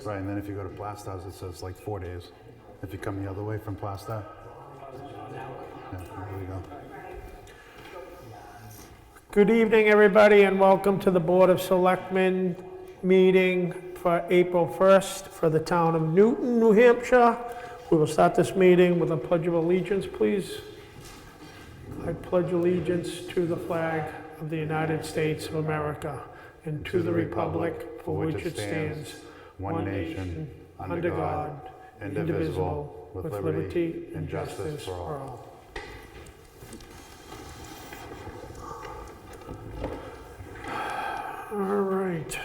Right, and then if you go to Plastows, it says like 4 days. If you come the other way from Plastow. Yeah, there we go. Good evening, everybody, and welcome to the Board of Selectmen meeting for April 1st for the town of Newton, New Hampshire. We will start this meeting with a pledge of allegiance, please. I pledge allegiance to the flag of the United States of America and to the republic for which it stands, one nation, under God, indivisible, with liberty and justice for all. All right.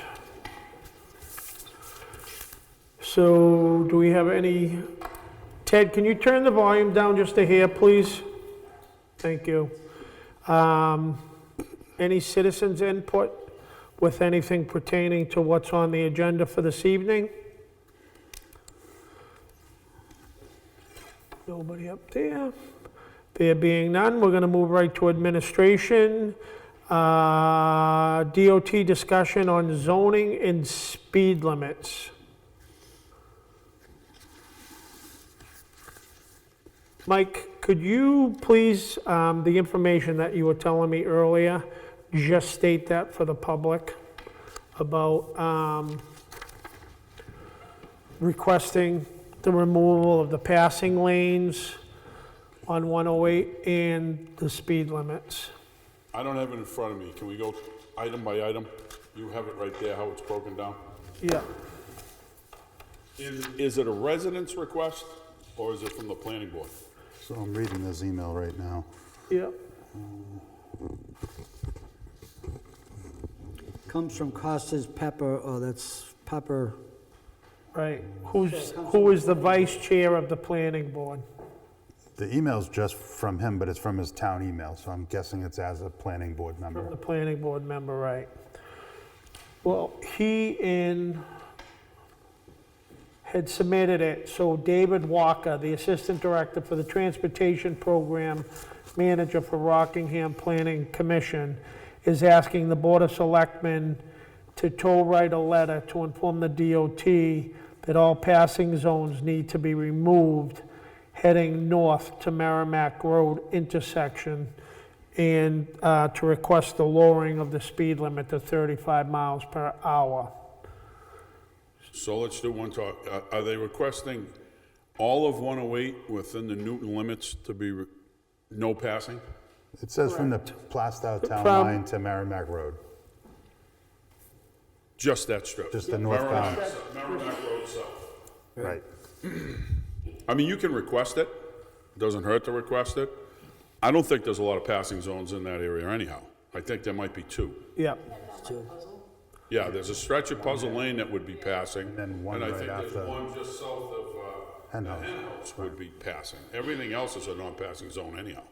So do we have any, Ted, can you turn the volume down just to hear, please? Thank you. Any citizens input with anything pertaining to what's on the agenda for this evening? Nobody up there. There being none, we're going to move right to administration. DOT discussion on zoning and speed limits. Mike, could you please, the information that you were telling me earlier, just state that for the public about requesting the removal of the passing lanes on 108 and the speed limits? I don't have it in front of me. Can we go item by item? You have it right there, how it's broken down. Yeah. Is it a residence request or is it from the planning board? So I'm reading this email right now. Yeah. Comes from Costas Pepper, oh, that's Pepper. Right. Who is the vice chair of the planning board? The email's just from him, but it's from his town email, so I'm guessing it's as a planning board From member. the planning board member, right. Well, he had submitted it, so David Walker, the Assistant Director for the Transportation Program Manager for Rockingham Planning Commission, is asking the Board of Selectmen to write a letter to inform the DOT that all passing zones need to be removed heading north to Merrimack Road intersection, and to request the lowering of the speed limit to 35 miles per hour. So let's do one talk. Are they requesting all of 108 within the Newton limits to be no passing? It says from the Plastow town From- line to Merrimack Road, Just that strip? just the northbound. Merrimack Road South. Right. I mean, you can request it. It doesn't hurt to request it. I don't think there's a lot of passing zones in that area anyhow. I think there might be two. Yeah. Yeah, there's a stretch of Puzzle Lane that would be passing. then one And I right think after. there's one just south of Hen the House. Hen House would be passing. Everything else is a non-passing zone anyhow.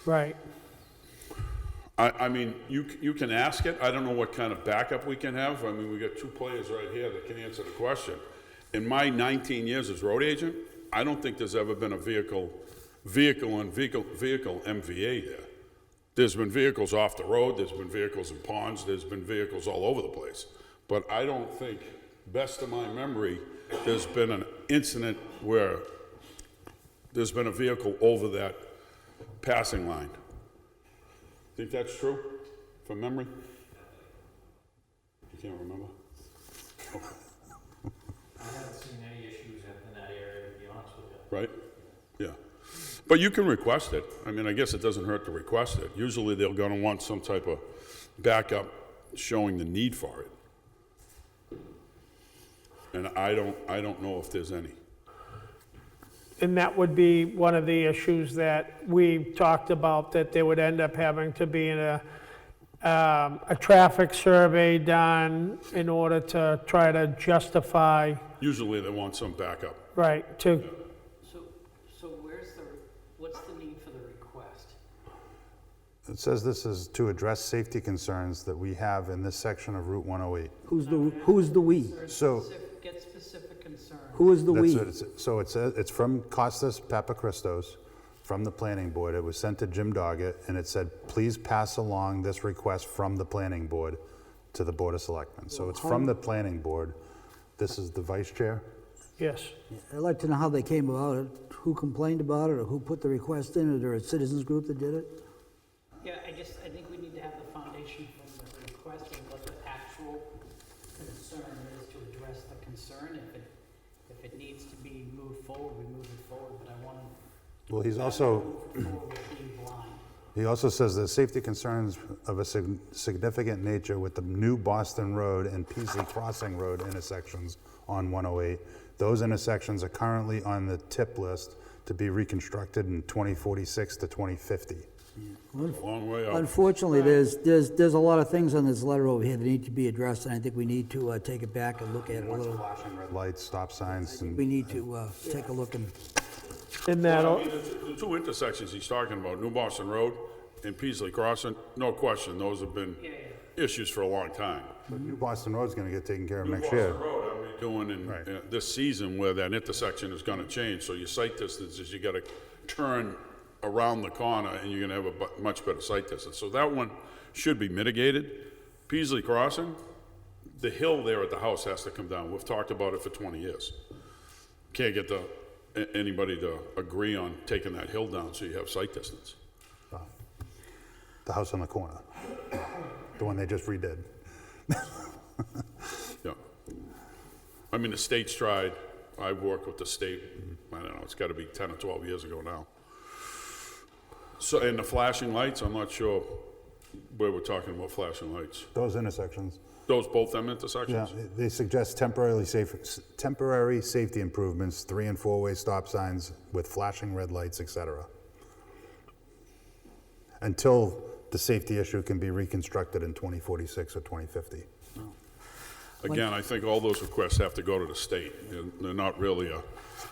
Right. I mean, you can ask it. I don't know what kind of backup we can have. I mean, we got two players right here that can answer the question. In my 19 years as road agent, I don't think there's ever been a vehicle MVA there. There's been vehicles off the road, there's been vehicles in ponds, there's been vehicles all over the place. But I don't think, best of my memory, there's been an incident where there's been a vehicle over that passing line. Think that's true, from memory? You can't remember? Okay. I haven't seen any issues in that area, to be honest with you. Right? Yeah. But you can request it. I mean, I guess it doesn't hurt to request it. Usually they're gonna want some type of backup showing the need for it. And I don't know if there's any. And that would be one of the issues that we talked about, that there would end up having to be a traffic survey done in order to try to justify, Usually they want some backup. right, to, So what's the need for the request? It says this is to address safety concerns that we have in this section of Route 108. Who's the we? So Get specific concern. Who is the that's we? what so it says, it's from Costas Papachristos, from the planning board. It was sent to Jim Doggett, and it said, please pass along this request from the planning board to the Board of Selectmen. So it's from the planning board This is the vice chair. Yes. I'd like to know how they came about it, who complained about it, or who put the request in, or there a citizens group that did it? Yeah, I think we need to have the foundation from the request and what the actual concern is to address the concern. If it needs to be moved forward, we move it forward, but I want to. Well, he's also, Move forward with being blind. he also says there's safety concerns of a significant nature with the new Boston Road and Peasley Crossing Road intersections on 108. Those intersections are currently on the tip list to be reconstructed in 2046 to 2050. Long way out. Unfortunately, there's a lot of things on this letter over here that need to be addressed, and I think we need to take it back and look at it a little. Flashing red lights, stop signs, and We need to take a look and, In that, I mean, the two intersections he's talking about, New Boston Road and Peasley Crossing, no question, those have been issues for a long time. New Boston Road's gonna get taken care of New next Boston year. Road, I'm doing in this season where that intersection is gonna change, so your sight distance is you gotta turn around the corner and you're gonna have a much better sight distance. So that one should be mitigated. Peasley Crossing, the hill there at the house has to come down. We've talked about it for 20 years. Can't get anybody to agree on taking that hill down so you have sight distance. The house on the corner, the one they just redid. Yeah. I mean, the state's tried. I've worked with the state, I don't know, it's gotta be 10 or 12 years ago now. So, and the flashing lights, I'm not sure where we're talking about flashing lights. Those intersections. Those, both them Yeah, intersections? they suggest temporary safety improvements, 3- and 4-way stop signs with flashing red lights, et cetera. Until the safety issue can be reconstructed in 2046 or 2050. Again, I think all those requests have to go to the state. They're not really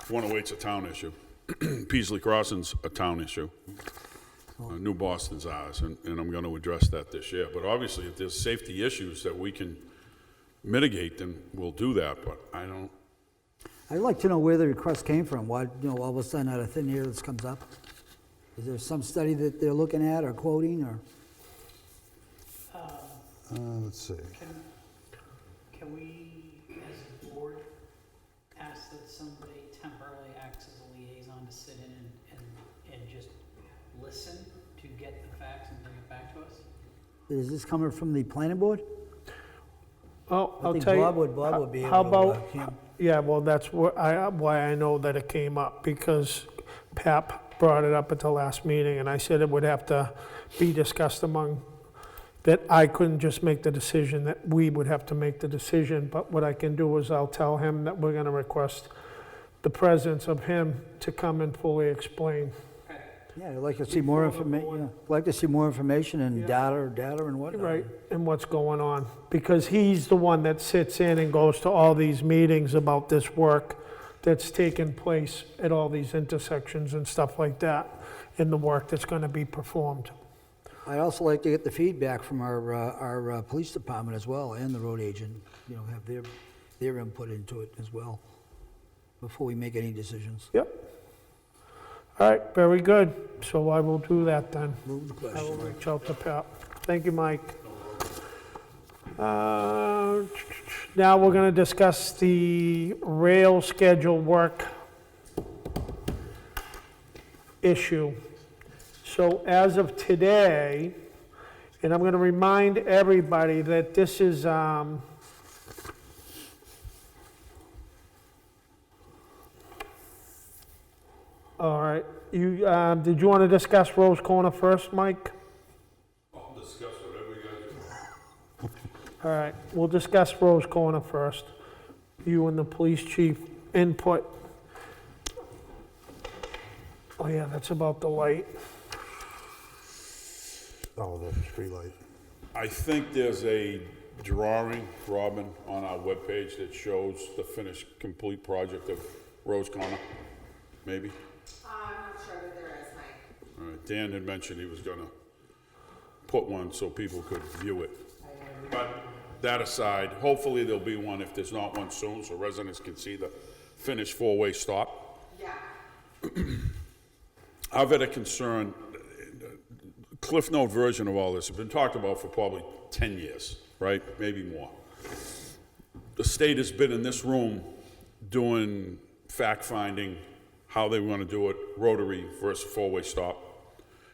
108's a town issue. Peasley Crossing's a town issue. New Boston's ours, and I'm gonna address that this year. But obviously, if there's safety issues that we can mitigate, then we'll do that, but I don't, I'd like to know where the request came from, why, all of a sudden out of thin air this comes up? Is there some study that they're looking at or quoting, or? Let's see. Can we, as a board, ask that somebody temporarily acts as a liaison to sit in and just listen to get the facts and bring it back to us? Is this coming from the planning board? oh, I I'll think tell you. Bob would be How able to, about, yeah. yeah, well, that's why I know that it came up, because PAP brought it up at the last meeting, and I said it would have to be discussed among, that I couldn't just make the decision, that we would have to make the decision, but what I can do is I'll tell him that we're gonna request the presence of him to come and fully explain. Yeah, I'd like to see more information, yeah, I'd like to see more information and data and whatnot. Right, and what's going on, because he's the one that sits in and goes to all these meetings about this work that's taking place at all these intersections and stuff like that, and the work that's gonna be performed. I'd also like to get the feedback from our police department as well, and the road agent, have their input into it as well, before we make any decisions. Yep. All right, very good, so I will do that then. Move the I will question. reach out to Pat. Thank you, Mike. Now we're gonna discuss the rail schedule work issue. So as of today, and I'm gonna remind everybody that this is, all right, you, did you wanna discuss Rose Corner first, Mike? I'll discuss whatever you guys do. All right, we'll discuss Rose Corner first. You and the police chief input. Oh yeah, that's about the light. Oh, the streetlight. I think there's a drawing, Robin, on our webpage that shows the finished, complete project of Rose Corner, maybe? I'm not sure that there is, Mike. All right, Dan had mentioned he was gonna put one so people could view it. But that aside, hopefully there'll be one if there's not one soon, so residents can see the finished 4-way stop. Yeah. I've had a concern, Cliff Note version of all this has been talked about for probably 10 years, right? Maybe more. the state has been in this room doing fact-finding, how they want to do it, rotary versus four-way stop.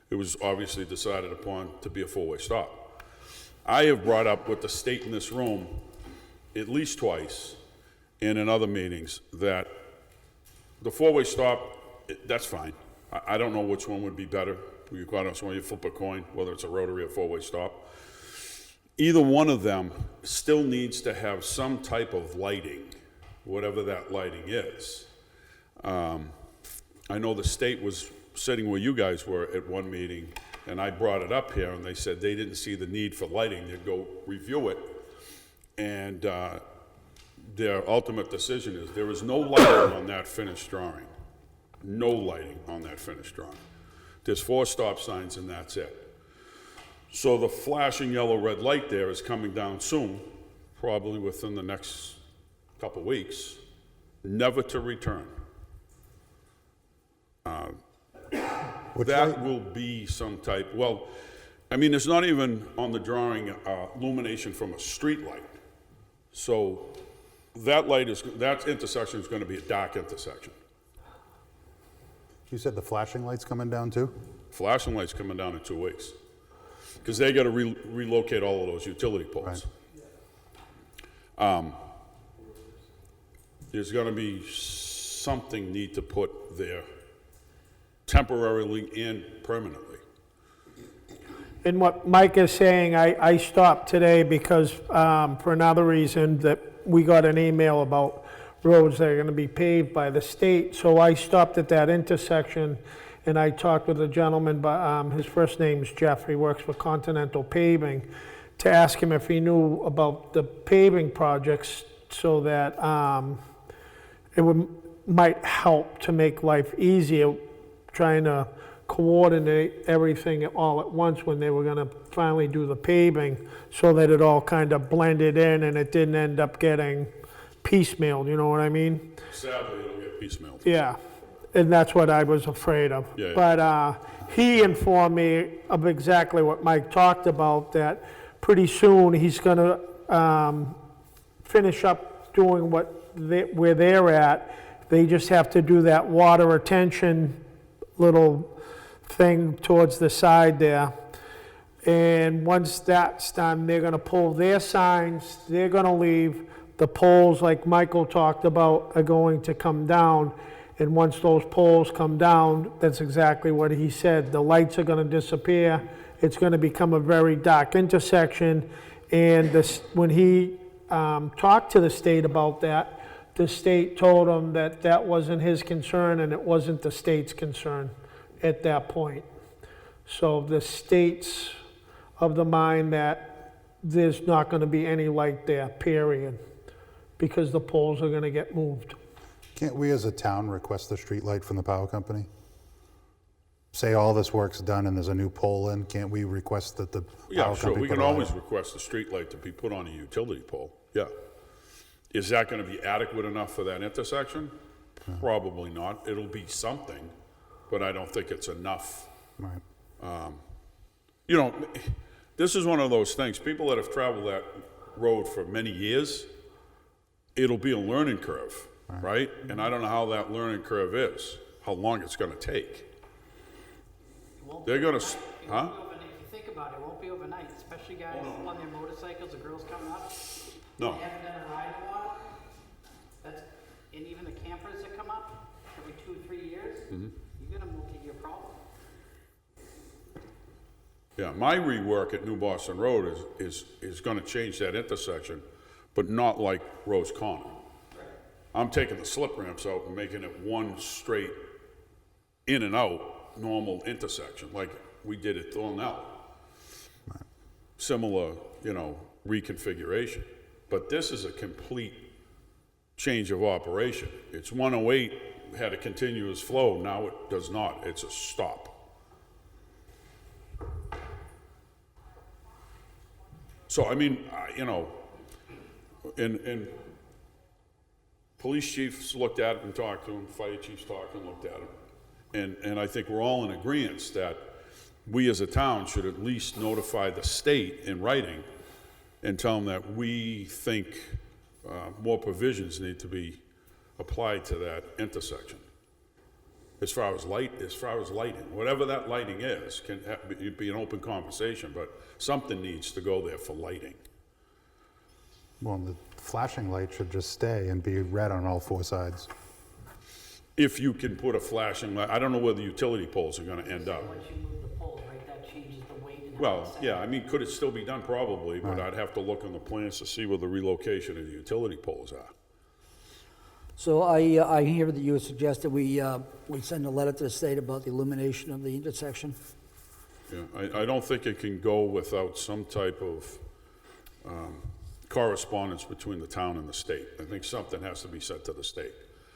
It was obviously decided upon to be a four-way stop. I have brought up with the state in this room at least twice and in other meetings that the four-way stop, that's fine. I don't know which one would be better. You quite honestly, when you flip a coin, whether it's a rotary or four-way stop. Either one of them still needs to have some type of lighting, whatever that lighting is. I know the state was sitting where you guys were at one meeting, and I brought it up here, and they said they didn't see the need for lighting. They'd go review it, and their ultimate decision is there is no lighting on that finished drawing. No lighting on that finished drawing. There's 4 stop signs, and that's it. So the flashing yellow, red light there is coming down soon, probably within the next couple weeks, never to return. That will be some type, well, I mean, it's not even on the drawing illumination from a street light. So that intersection is going to be a dark intersection. You said the flashing light's coming down too? Flashing lights coming down in 2 weeks. Because they got to relocate all of those utility poles. There's going to be something need to put there temporarily and permanently. And what Mike is saying, I stopped today because, for another reason, that we got an email about roads that are gonna be paved by the state. So I stopped at that intersection and I talked with a gentleman, but his first name's Jeff, he works for Continental Paving, to ask him if he knew about the paving projects so that might help to make life easier, trying to coordinate everything all at once when they were gonna finally do the paving, so that it all kind of blended in and it didn't end up getting piecemeal, you know what I mean? Sadly, it'll get piecemealed. Yeah, and that's what I was afraid of. Yeah. But he informed me of exactly what Mike talked about, that pretty soon he's gonna finish up doing where they're at. They just have to do that water retention little thing towards the side there. And once that's done, they're gonna pull their signs, they're gonna leave. The poles, like Michael talked about, are going to come down. And once those poles come down, that's exactly what he said. The lights are gonna disappear. It's gonna become a very dark intersection. And when he talked to the state about that, the state told him that that wasn't his concern and it wasn't the state's concern at that point. So the state's of the mind that there's not gonna be any light there, period, because the poles are gonna get moved. Can't we as a town request a street light from the power company? Say all this work's done and there's a new pole in, can't we request that the Yeah, power sure, company we put can a light? always request a street light to be put on a utility pole, yeah. Is that gonna be adequate enough for that intersection? Probably not. It'll be something, but I don't think it's enough. Right. You know, this is one of those things, people that have traveled that road for many years, it'll be a learning curve, right? And I don't know how that learning curve is, how long it's gonna take. It won't They're be gonna overnight. s- It huh? won't be overnight. If you think about it, it won't be overnight, especially guys on their motorcycles, the girls coming up. No. They haven't done a ride in a while. And even the campers that come up every 2 or 3 years, you got a multi-year problem. Yeah, my rework at New Boston Road is gonna change that intersection, but not like Rose Corner. I'm taking the slip ramps out and making it one straight in and out, normal intersection, like we did at Thornell. Similar, reconfiguration. But this is a complete change of operation. It's 108 had a continuous flow, now it does not, it's a stop. So, I mean, and police chiefs looked at it and talked to him, fire chiefs talked and looked at it. And I think we're all in agreement that we as a town should at least notify the state in writing and tell them that we think more provisions need to be applied to that intersection. As far as lighting, whatever that lighting is, can be an open conversation, but something needs to go there for lighting. Well, the flashing light should just stay and be red on all four sides. If you can put a flashing light, I don't know where the utility poles are gonna end up. Once you move the poles, right, that changes the weight and how Well, it's set. yeah, I mean, could it still be done? Probably, but I'd have to look on the plans to see where the relocation of the utility poles are. So I hear that you suggested we send a letter to the state about the illumination of the intersection. Yeah, I don't think it can go without some type of correspondence between the town and the state. I think something has to be sent to the state.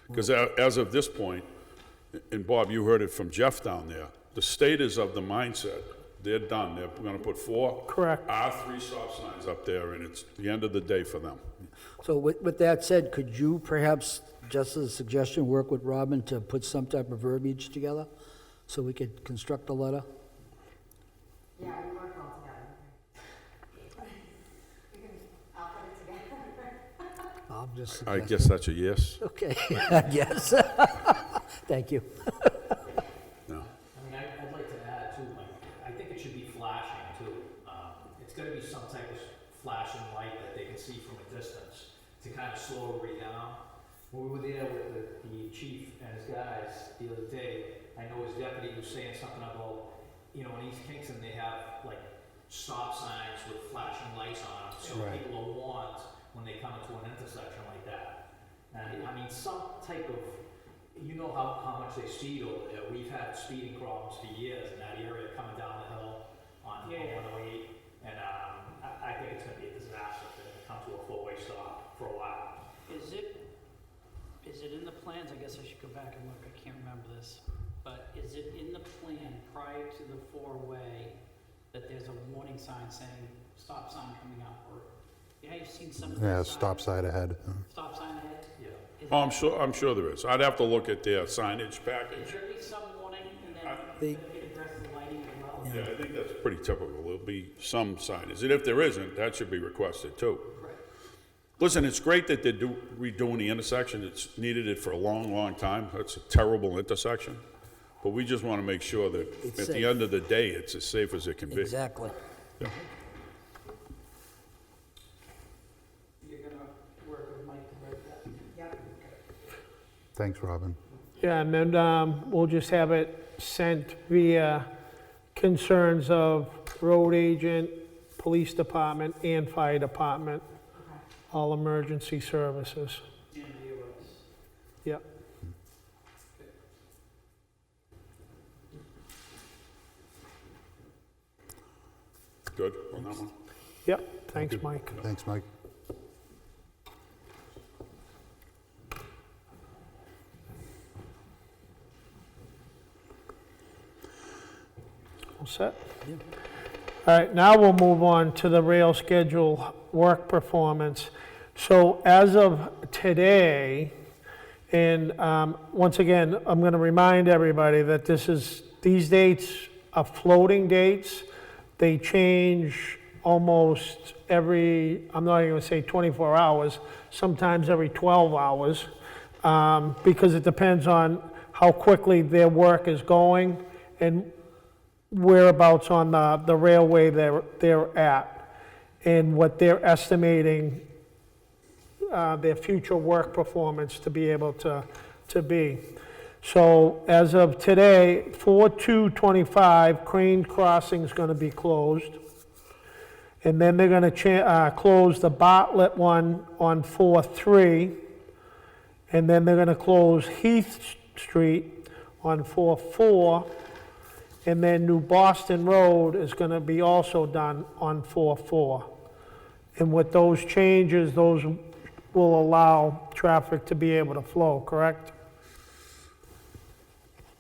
Because as of this point, and Bob, you heard it from Jeff down there, the state is of the mindset, they're done. They're gonna put 4 Correct. R3 stop signs up there, and it's the end of the day for them. So with that said, could you perhaps, just as a suggestion, work with Robin to put some type of verbiage together so we could construct a letter? Yeah, we work all together. We can, I'll put it together. I'm just I suggesting. guess that's a yes? Okay, yes. Thank you. No. I mean, I'd like to add too, like, I think it should be flashing too. It's gonna be some type of flashing light that they can see from a distance to kind of slow everybody down. When we were there with the chief and his guys the other day, I know his deputy was saying something about, you know, in East Kingston, they have like stop signs with flashing lights on them, so people are warned when they come into an intersection like that. And I mean, some type of, you know how much they speed over there. We've had speeding problems for years in that area coming down the hill on Yeah. 108. And I think it's gonna be a disaster if they come to a four-way stop for a while. Is it in the plans, I guess I should go back and look, I can't remember this, but is it in the plan prior to the four-way that there's a warning sign saying stop sign coming up, or, yeah, you've seen some of those Yeah, signs? stop sign ahead. Stop sign ahead? Yeah. Is Oh, that- I'm sure there is. I'd have to look at their signage Is package. there be some warning, and then They- it addresses the lighting as well? Yeah, I think that's pretty typical. There'll be some signage. And if there isn't, that should be requested too. Correct. Listen, it's great that they're redoing the intersection. It's needed it for a long, long time. That's a terrible intersection. But we just want to make sure that It's at the safe. end of the day, it's as safe as it can be. Exactly. You're gonna work with Mike to write that? Yep. Thanks, Robin. Yeah, and then we'll just have it sent via concerns of road agent, police department, and fire department, all emergency services. And yours. Yep. Good on that one? Yep, thanks, Mike. Thanks, Mike. All set? All right, now we'll move on to the rail schedule work performance. So as of today, and once again, I'm going to remind everybody that these dates are floating dates. They change almost every, I'm not even going to say 24 hours, sometimes every 12 hours, because it depends on how quickly their work is going and whereabouts on the railway they're at, and what they're estimating their future work performance to be able to be. So as of today, 4/2/25, Crane Crossing is going to be closed. And then they're going to close the Bartlett one on 4/3. And then they're going to close Heath Street on 4/4. And then New Boston Road is going to be also done on 4/4. And with those changes, those will allow traffic to be able to flow, correct?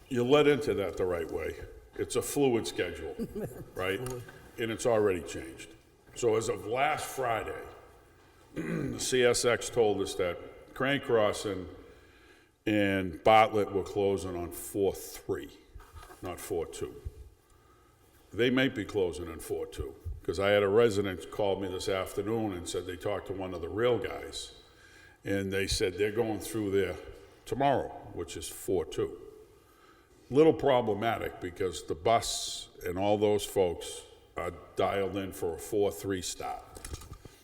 You led into that the right way. It's a fluid schedule, right? And it's already changed. So as of last Friday, the CSX told us that Crane Crossing and Bartlett were closing on 4/3, not 4/2. They might be closing on 4/2, because I had a resident call me this afternoon and said they talked to one of the rail guys, And they said they're going through there tomorrow, which is 4/2. Little problematic because the bus and all those folks are dialed in for a 4/3 start.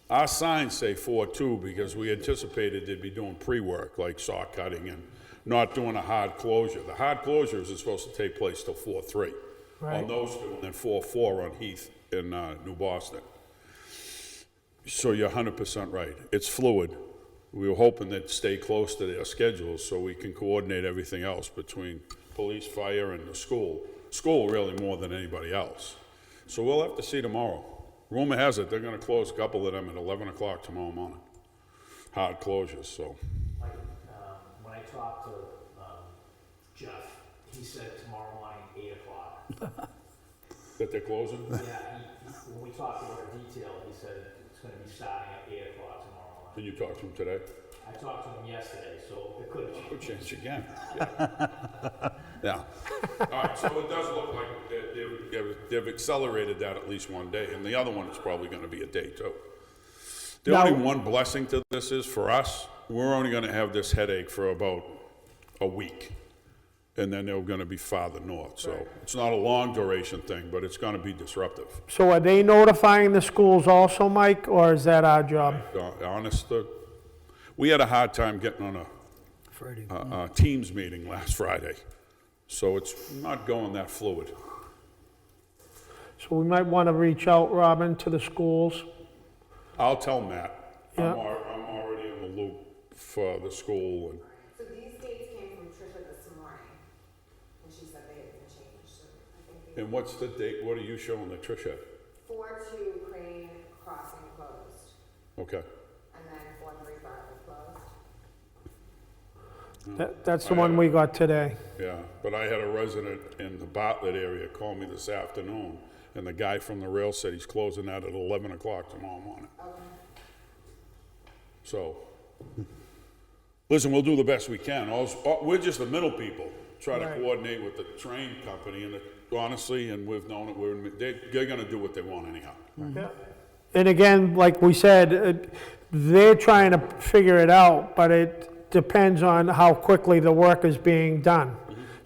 Our signs say 4/2 because we anticipated they'd be doing pre-work, like saw cutting and not doing a hard closure. The hard closures are supposed to take place till 4/3 on those two, and then 4/4 on Heath in New Boston. So you're 100% right. It's fluid. We were hoping they'd stay close to their schedules so we can coordinate everything else between police, fire, and the school. School really more than anybody else. So we'll have to see tomorrow. Rumor has it they're gonna close a couple of them at 11 o'clock tomorrow morning. Hard closures, so. Like, when I talked to, Jeff, he said tomorrow morning, 8 o'clock. That they're closing? Yeah, when we talked about it detail, he said it's gonna be starting at 8 o'clock tomorrow morning. Did you talk to him today? I talked to him yesterday, so it could have Could change again. Yeah. All right, so it does look like they've accelerated that at least one day, and the other one is probably gonna be a day too. The Now- only one blessing to this is, for us, we're only gonna have this headache for about a week. And then they're gonna be farther north, so it's not a long duration thing, but it's gonna be disruptive. So are they notifying the schools also, Mike, or is that our job? Honest, we had a hard time getting on Friday. a Teams meeting last Friday, so it's not going that fluid. So we might want to reach out, Robin, to the schools. I'll tell Matt. Yeah. I'm already in the loop for the school, and So these dates came from Tricia this morning, and she said they had been changed, so I think they. and what's the date, what are you showing the Tricia? 4/2 Crane Crossing closed, Okay, and then 4/3 Bartlett closed. That's the one we got today. yeah, but I had a resident in the Bartlett area call me this afternoon, and the guy from the rail said he's closing that at 11 o'clock tomorrow morning. So, listen, we'll do the best we can. We're just the middle people, try to Right. coordinate with the train company, and honestly, and we've known it, they're gonna do what they want anyhow. Yeah. And again, like we said, they're trying to figure it out, but it depends on how quickly the work is being done.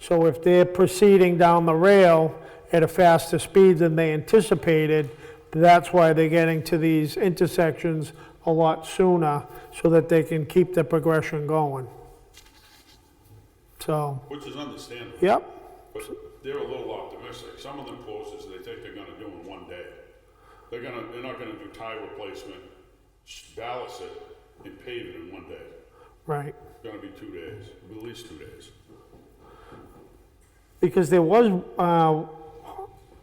So if they're proceeding down the rail at a faster speed than they anticipated, that's why they're getting to these intersections a lot sooner, so that they can keep the progression going. So, Which is understandable. yep, But they're a little optimistic. Some of them closes they think they're gonna do in one day. They're not gonna do tire replacement, ballast it, and pave it in one day. right. It's gonna be 2 days, at least 2 days. Because there was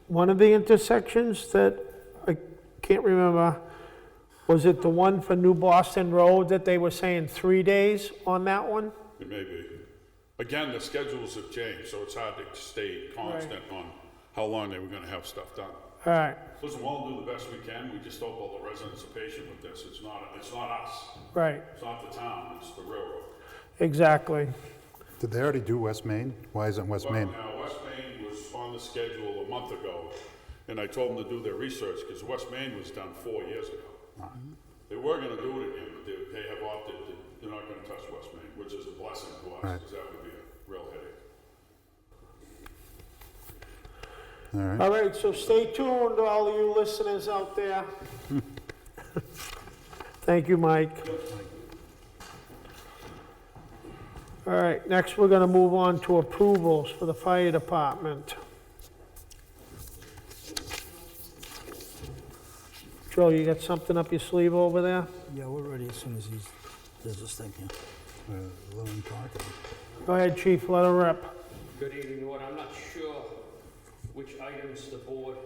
one of the intersections that, I can't remember, was it the one for New Boston Road that they were saying 3 days on that one? It may be. Again, the schedules have changed, so it's hard to stay constant on how long they were gonna have stuff done. All right, Listen, we'll do the best we can. We just hope all the residents are patient with this. It's not us. right, It's not the town, it's the railroad. exactly. Did they already do West Main? Why isn't West Main? Well, now, West Main was on the schedule a month ago, and I told them to do their research, because West Main was done 4 years ago. They were gonna do it again, but they have opted, they're not gonna touch West Main, which is a blessing to us, Right. because that would be a real headache. All right. All right, so stay tuned, all of you listeners out there. Thank you, Mike. All right, next we're gonna move on to approvals for the fire department. Joe, you got something up your sleeve over there? Yeah, we're ready as soon as he does this thing here. Lone parking. Go ahead, chief, let her rip. Good evening, Lord. I'm not sure which items the board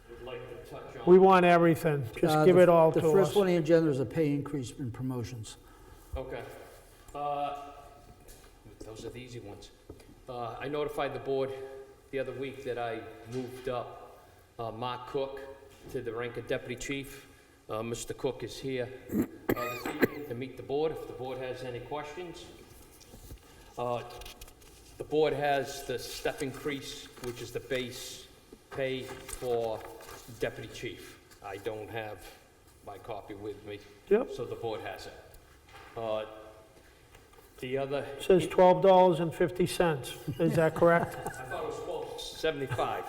would like to touch on. We want everything, just give it all to us. The first one on the agenda is a pay increase in promotions. Okay. Those are the easy ones. I notified the board the other week that I moved up Mark Cook to the rank of deputy chief. Mr. Cook is here this evening to meet the board, if the board has any questions. The board has the step increase, which is the base pay for deputy chief. I don't have my copy with me. Yep. So the board has it. The other, It says $12.50. Is that correct? I thought it was 1275.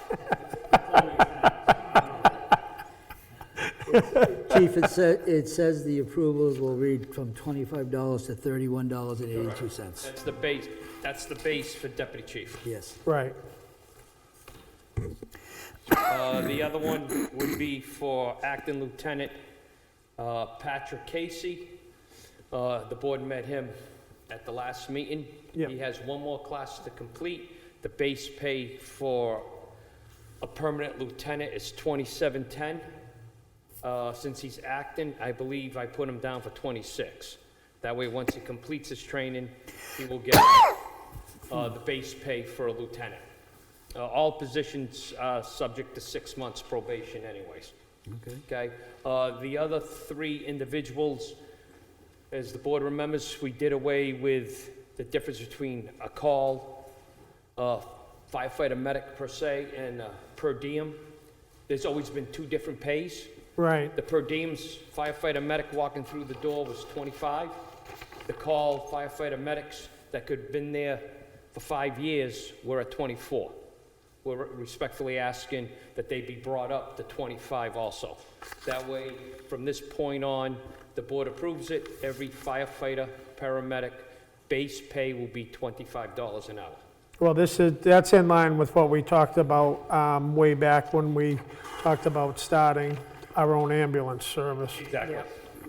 Chief, it says the approvals will read from $25 to $31.82. That's the base for deputy chief. Yes. Right. The other one would be for acting lieutenant Patrick Casey. The board met him at the last meeting. Yeah. He has one more class to complete. The base pay for a permanent lieutenant is $27.10. Since he's acting, I believe I put him down for 26. That way, once he completes his training, he will get the base pay for a lieutenant. All positions are subject to 6 months probation anyways. Okay. Okay? The other three individuals, as the board remembers, we did away with the difference between a call, firefighter medic per se, and per diem. There's always been two different pays. Right. The per diems, firefighter medic walking through the door was 25. The call firefighter medics that could have been there for 5 years were at 24. We're respectfully asking that they be brought up to 25 also. That way, from this point on, the board approves it, every firefighter, paramedic, base pay will be $25 an hour. Well, that's in line with what we talked about way back when we talked about starting our own ambulance service. Exactly.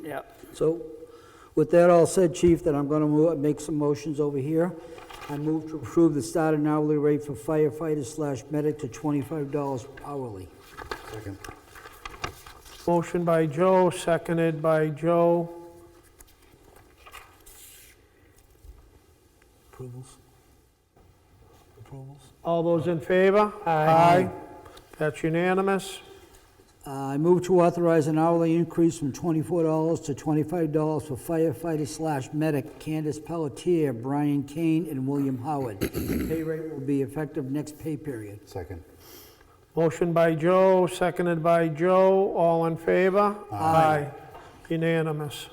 Yeah. So with that all said, Chief, then I'm going to make some motions over here. I move to approve the starting hourly rate for firefighter/medic to $25 hourly. Second. Motion by Joe, seconded by Joe. Approvals? Approvals? All those in favor? Aye. That's unanimous. I move to authorize an hourly increase from $24 to $25 for firefighter/medic Candace Pelletier, Brian Kane, and William Howard. Pay rate will be effective next pay period. Second. Motion by Joe, seconded by Joe. All in favor? Aye. Unanimous.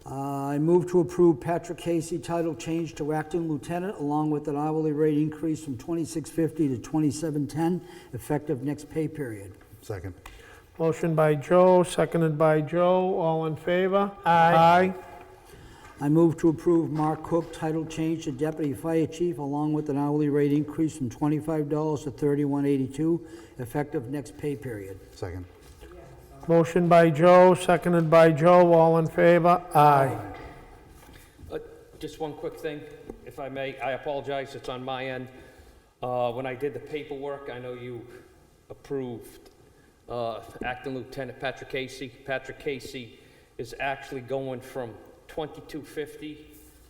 I move to approve Patrick Casey title change to acting lieutenant, along with an hourly rate increase from $26.50 to $27.10, effective next pay period. Second. Motion by Joe, seconded by Joe. All in favor? Aye. I move to approve Mark Cook title change to deputy fire chief, along with an hourly rate increase from $25 to $31.82, effective next pay period. Second. Motion by Joe, seconded by Joe. All in favor? Aye. Just one quick thing, if I may. I apologize, it's on my end. When I did the paperwork, I know you approved acting lieutenant Patrick Casey. Patrick Casey is actually going from $22.50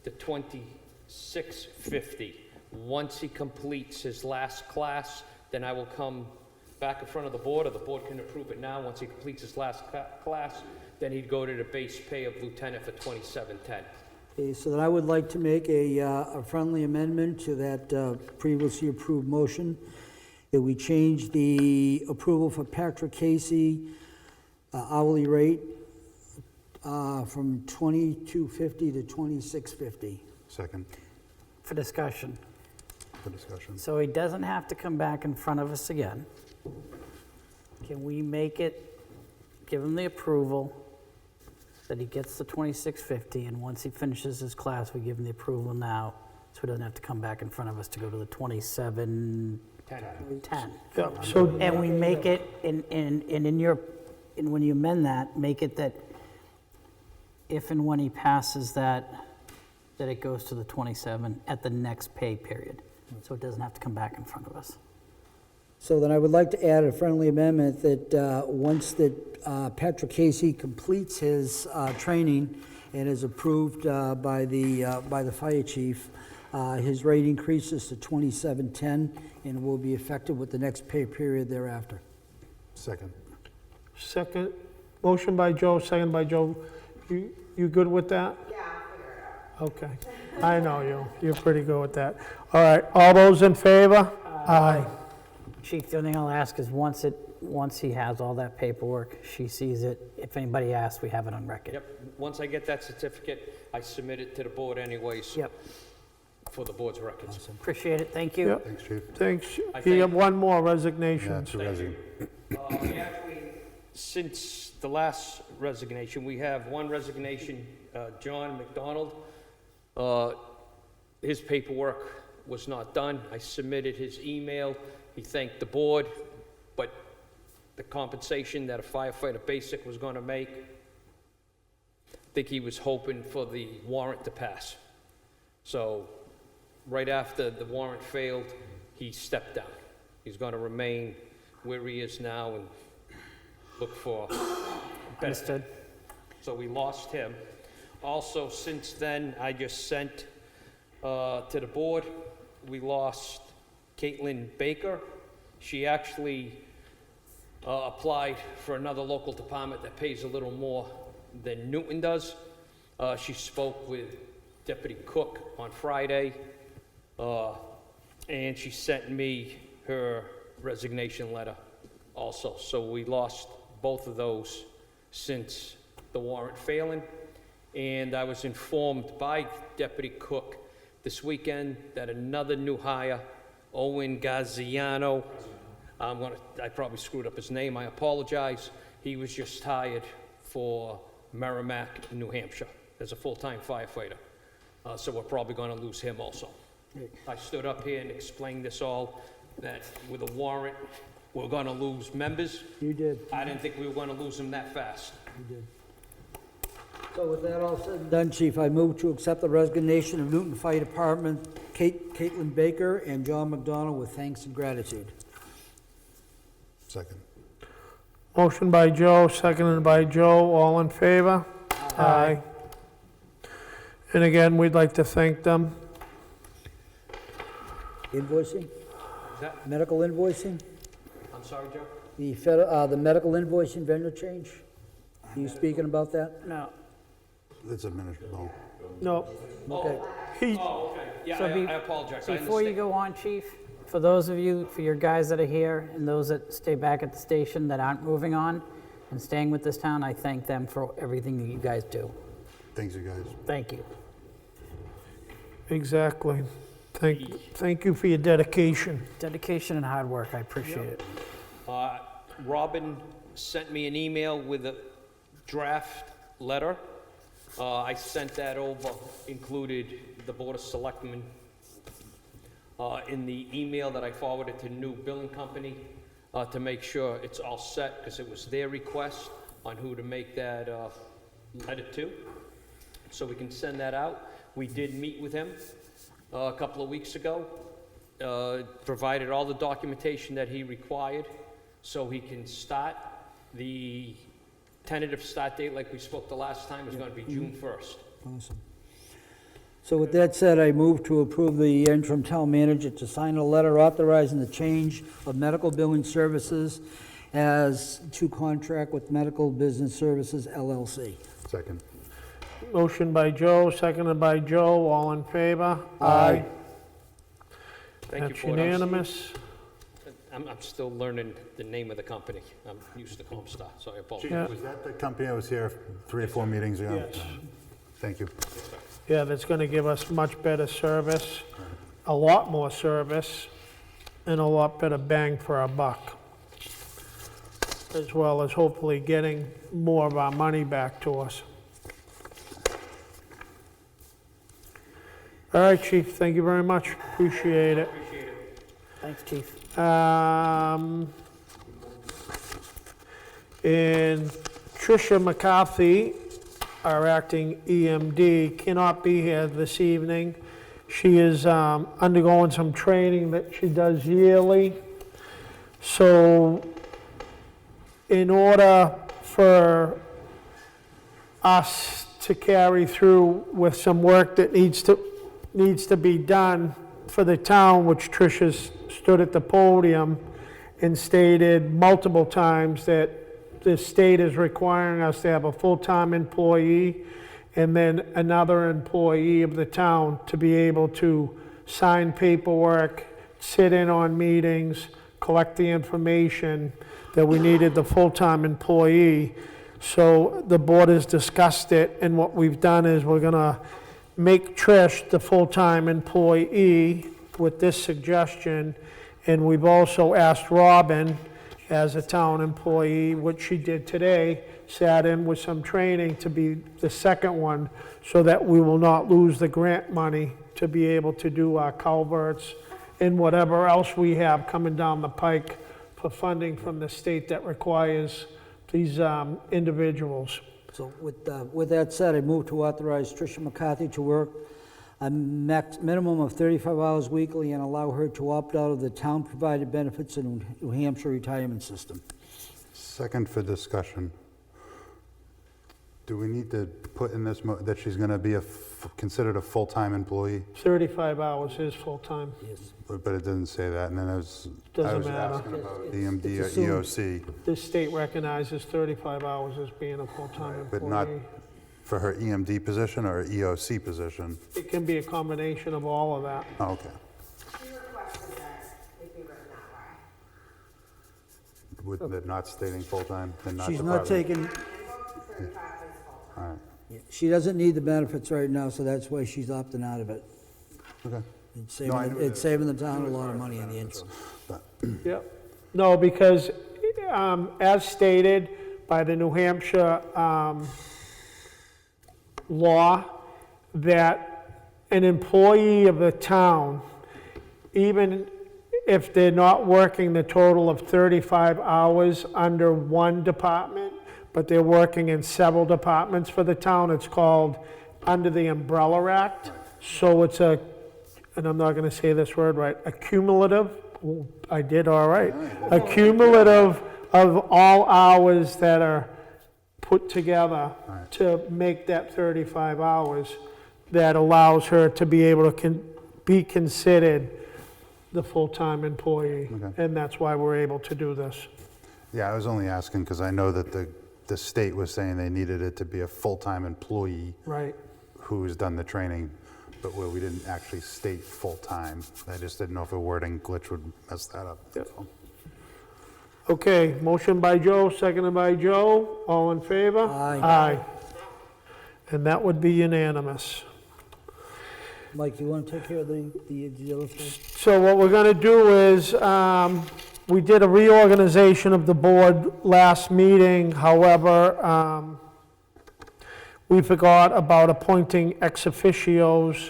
to $26.50. Once he completes his last class, then I will come back in front of the board, or the board can approve it now. Once he completes his last class, then he'd go to the base pay of lieutenant for $27.10. Okay, so then I would like to make a friendly amendment to that previously approved motion, that we change the approval for Patrick Casey hourly rate from $22.50 to $26.50. Second. For discussion. For discussion. So he doesn't have to come back in front of us again. Can we make it, give him the approval that he gets the $26.50, and once he finishes his class, we give him the approval now, so he doesn't have to come back in front of us to go to the $27.10. Yeah, so, And we make it, and in your, and when you amend that, make it that if and when he passes that, that it goes to the 27 at the next pay period. So it doesn't have to come back in front of us. So then I would like to add a friendly amendment that once that Patrick Casey completes his training and is approved by the fire chief, his rate increases to $27.10 and will be effective with the next pay period thereafter. Second. second, motion by Joe, second by Joe. You good with that? Yeah, I'll figure it out. Okay. I know you. You're pretty good with that. All right, all those in favor? Aye. Chief, the only thing I'll ask is once he has all that paperwork, she sees it, if anybody asks, we have it on record. Yep, once I get that certificate, I submit it to the board anyways. Yep, For the board's records. appreciate it, thank you. Yep. Thanks, Chief. Thanks. I You think- have one more Yeah, resignation. two resign. Actually, since the last resignation, we have one resignation, John McDonald. His paperwork was not done. I submitted his email. He thanked the board, but the compensation that a firefighter basic was going to make, I think he was hoping for the warrant to pass. So right after the warrant failed, he stepped down. He's going to remain where he is now and look for better. Understood. So we lost him. Also, since then, I just sent to the board, we lost Caitlin Baker. She actually applied for another local department that pays a little more than Newton does. She spoke with Deputy Cook on Friday, and she sent me her resignation letter also. So we lost both of those since the warrant failing. And I was informed by Deputy Cook this weekend that another new hire, Owen Gaziano, I probably screwed up his name, I apologize. He was just hired for Merrimack, New Hampshire, as a full-time firefighter. So we're probably gonna lose him also. I stood up here and explained this all, that with a warrant, we're gonna lose members. You did, I didn't think we were gonna lose them that fast. you did. So with that all said and done, Chief, I move to accept the resignation of Newton Fire Department Caitlin Baker and John McDonald with thanks and gratitude. Second. Motion by Joe, seconded by Joe. All in favor? Aye. And again, we'd like to thank them. Invoicing, Is that, medical invoicing, I'm sorry, Joe? the medical invoicing vendor change? Are you speaking about that? No, It's a minute, no. No, Okay. he, Oh, okay. Yeah, So be- I apologize. I before you understand. go on, chief, for those of you, for your guys that are here and those that stay back at the station that aren't moving on and staying with this town, I thank them for everything that you guys do. Thanks, you guys. Thank you. exactly. Thank you for your dedication. Dedication and hard work, I appreciate it. Robin sent me an email with a draft letter. I sent that over, included the Board of Selectmen in the email that I forwarded to New Billing Company to make sure it's all set, because it was their request on who to make that letter to. So we can send that out. We did meet with him a couple of weeks ago, provided all the documentation that he required so he can start. The tentative start date, like we spoke the last time, is going to be June 1st. Awesome. So with that said, I move to approve the interim town manager to sign a letter authorizing the change of medical billing services as to contract with Medical Business Services LLC. Second. Motion by Joe, seconded by Joe. All in favor? Aye. Thank you, That's Board. unanimous. I'm still learning the name of the company. I'm used to Comstar, so I Chief, apologize. was that the company that was here 3 or 4 meetings ago? Yes. Thank you. Yeah, that's gonna give us much better service, a lot more service, and a lot better bang for our buck. As well as hopefully getting more of our money back to us. All right, Chief, thank you very much. Appreciate it. Appreciate it. Thanks, chief. And Tricia McCarthy, our acting EMD, cannot be here this evening. She is undergoing some training that she does yearly. So in order for us to carry through with some work that needs to be done for the town, which Tricia's stood at the podium and stated multiple times that the state is requiring us to have a full-time employee and then another employee of the town to be able to sign paperwork, sit in on meetings, collect the information, that we needed the full-time employee. So the board has discussed it, and what we've done is we're gonna make Trish the full-time employee with this suggestion, and we've also asked Robin, as a town employee, which she did today, sat in with some training to be the second one, so that we will not lose the grant money to be able to do our culverts and whatever else we have coming down the pike for funding from the state that requires these individuals. So with that said, I move to authorize Tricia McCarthy to work a minimum of 35 hours weekly and allow her to opt out of the town-provided benefits in New Hampshire retirement system. Second for discussion. Do we need to put in this, that she's gonna be considered a full-time employee? 35 hours is full-time. Yes. But it didn't say that, and then I was Doesn't matter. asking about It's EMD or assumed. EOC, The state recognizes 35 hours as being a full-time but not employee. for her EMD position or EOC position? It can be a combination of all of that. Oh, okay. She requested that it be written that way. With the not stating full-time and not She's not department. taking, Handbook 35 is full-time. All right, she doesn't need the benefits right now, so that's why she's opting out of it. okay. It's No, I saving, knew it's saving the town a lot of money in the end. Yep. No, because as stated by the New Hampshire law, that an employee of the town, even if they're not working the total of 35 hours under one department, but they're working in several departments for the town, it's called under the Umbrella Act. So it's a, and I'm not going to say this word right, accumulative, ooh, I did all right, accumulative of all hours that are put together to make that 35 hours that allows her to be able to be considered the full-time employee. Okay. And that's why we're able to do this. Yeah, I was only asking because I know that the state was saying they needed it to be a full-time employee Right. who's done the training, but where we didn't actually state full-time. I just didn't know if a wording glitch would mess that up. that's all. Okay, motion by Joe, seconded by Joe. All in favor? Aye. Aye. And that would be unanimous. Mike, you want to take care of the other thing? So what we're going to do is, we did a reorganization of the board last meeting. However, we forgot about appointing ex officios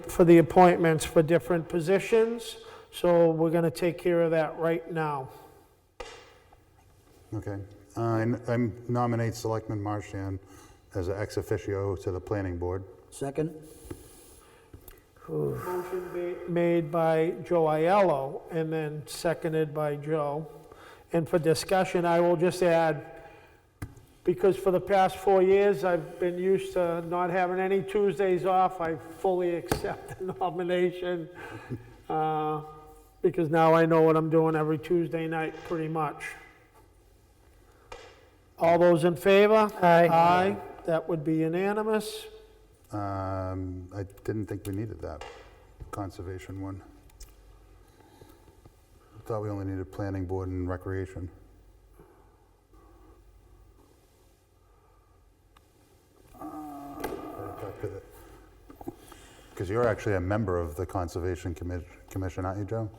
for the appointments for different positions. So we're going to take care of that right now. Okay. I nominate Selectman Marchand as an ex officio to the planning board. Second? Motion made by Joe Aiello and then seconded by Joe. And for discussion, I will just add, because for the past 4 years, I've been used to not having any Tuesdays off, I fully accept the nomination, because now I know what I'm doing every Tuesday night, pretty much. All those in favor? Aye. Aye, that would be unanimous. I didn't think we needed that conservation one. I thought we only needed planning board and recreation. Because you're actually a member of the Conservation Commission, aren't you, Joe?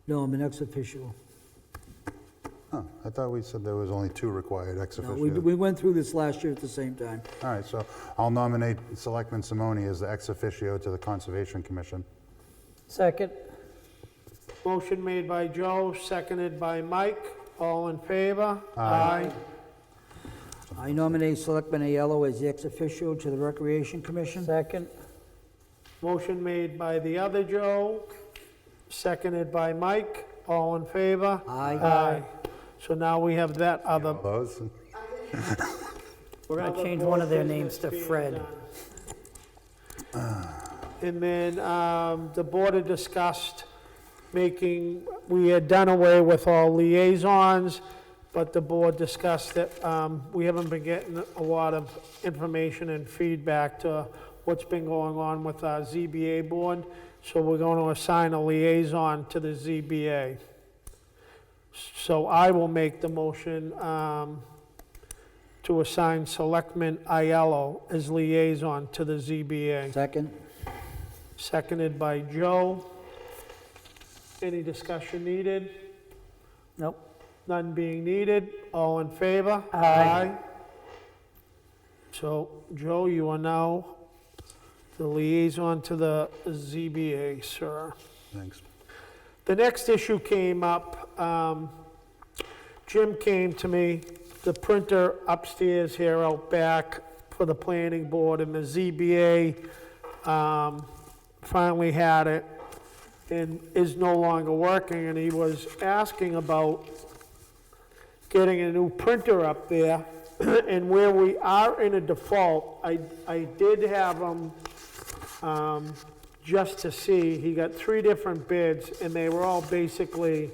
No, I'm an ex officio. Oh, I thought we said there was only 2 required ex No, officio. we went through this last year at the same time. All right, so I'll nominate Selectman Simone as the ex officio to the Conservation Commission. Second? Motion made by Joe, seconded by Mike. All in favor? Aye. I nominate Selectman Aiello as the ex officio to the Recreation Commission. Second? Motion made by the other Joe, seconded by Mike. All in favor? Aye. Aye. So now we have that other. All those? We're gonna change one of their names to Fred. And then the board had discussed we had done away with all liaisons, but the board discussed that we haven't been getting a lot of information and feedback to what's been going on with our ZBA board. So we're going to assign a liaison to the ZBA. So I will make the motion to assign Selectman Aiello as liaison to the ZBA. Second? Seconded by Joe. Any discussion needed? Nope. None being needed. All in favor? Aye. So, Joe, you are now the liaison to the ZBA, sir. Thanks. The next issue came up, Jim came to me, the printer upstairs here out back for the planning board, and the ZBA finally had it and is no longer working, and he was asking about getting a new printer up there, and where we are in a default, I did have him, just to see, he got 3 different bids, and they were all basically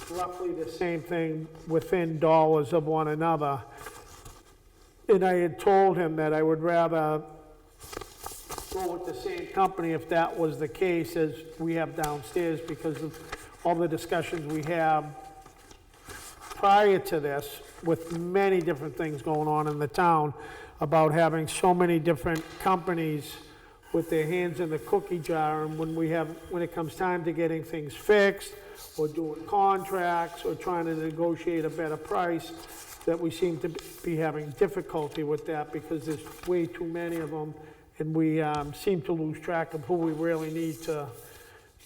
roughly the same thing within dollars of one another. And I had told him that I would rather go with the same company if that was the case as we have downstairs, because of all the discussions we have prior to this, with many different things going on in the town, about having so many different companies with their hands in the cookie jar, and when it comes time to getting things fixed, or doing contracts, or trying to negotiate a better price, that we seem to be having difficulty with that, because there's way too many of them, and we seem to lose track of who we really need to